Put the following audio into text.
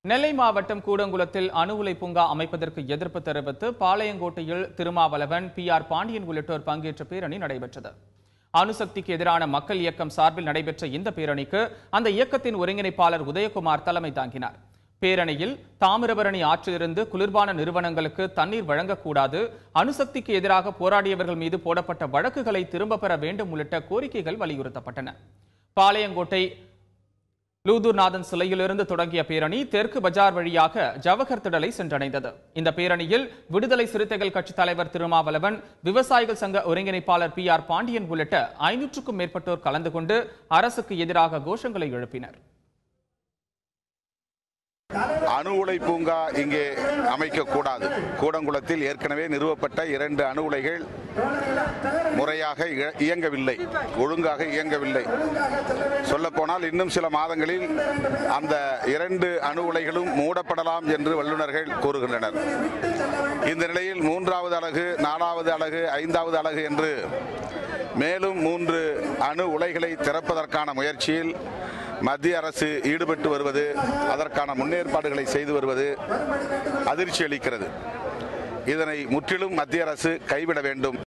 நெல்லை மாவட்டம் கூடங்குளத்தில் அணு உலை பூங்கா அமைப்பதற்கு எதிர்ப்பு தெரிவித்து பாளையங்கோட்டையில் திருமாவளவன் பி.ஆர். பாண்டியன் உள்ளிட்டோர் பங்கேற்ற பேரணி நடைபெற்றது. அணுசக்திக்கு எதிரான மக்கள் இயக்கம் சார்பில் நடைபெற்ற இந்த பேரணிக்கு அந்த இயக்கத்தின் ஒருங்கிணைப்பாளர் உதயகுமார் தலைமை தாங்கினார். பேரணியில் தாமிரபரணி ஆற்றிலிருந்து குளிர்பான நிறுவனங்களுக்கு தண்ணீர் வழங்கக்கூடாது, அணுசக்திக்கு எதிராக போராடியவர்கள் மீது போடப்பட்ட வழக்குகளை திரும்பப் பெற வேண்டும் உள்ளிட்ட கோரிக்கைகள் வலியுறுத்தப்பட்டன. பாளையங்கோட்டை லூதூர்நாதன் சிலையிலிருந்து தொடங்கிய பேரணி தெற்கு பஜார் வழியாக ஜவஹர் திடலை சென்றடைந்தது. இந்த பேரணியில் விடுதலை சிறுத்தைகள் கட்சித் தலைவர் திருமாவளவன், விவசாயிகள் சங்க ஒருங்கிணைப்பாளர் பி.ஆர். பாண்டியன் உள்ளிட்ட 500க்கும் மேற்பட்டோர் கலந்து கொண்டு அரசுக்கு எதிராக கோஷங்களை எழுப்பினர். அணு உலை பூங்கா இங்கே அமைக்கக்கூடாது. கூடங்குளத்தில் ஏற்கனவே நிறுவப்பட்ட 2 அணு உலைகள் முறையாக இயங்கவில்லை, ஒழுங்காக இயங்கவில்லை. சொல்லப்போனால் இன்னும் சில மாதங்களில் அந்த 2 அணு உலைகளும் மூடப்படலாம் என்று வல்லுநர்கள் கூறுகின்றனர். இந்த நிலையில் 3வது அலகு, 4வது அலகு, 5வது அலகு என்று மேலும் 3 அணு உலைகளை திறப்பதற்கான முயற்சியில் மத்திய அரசு ஈடுபட்டு வருவது, அதற்கான முன்னேற்பாடுகளை செய்து வருவது அதிர்ச்சி அளிக்கிறது. இதனை முற்றிலும் மத்திய அரசு கைவிட வேண்டும்.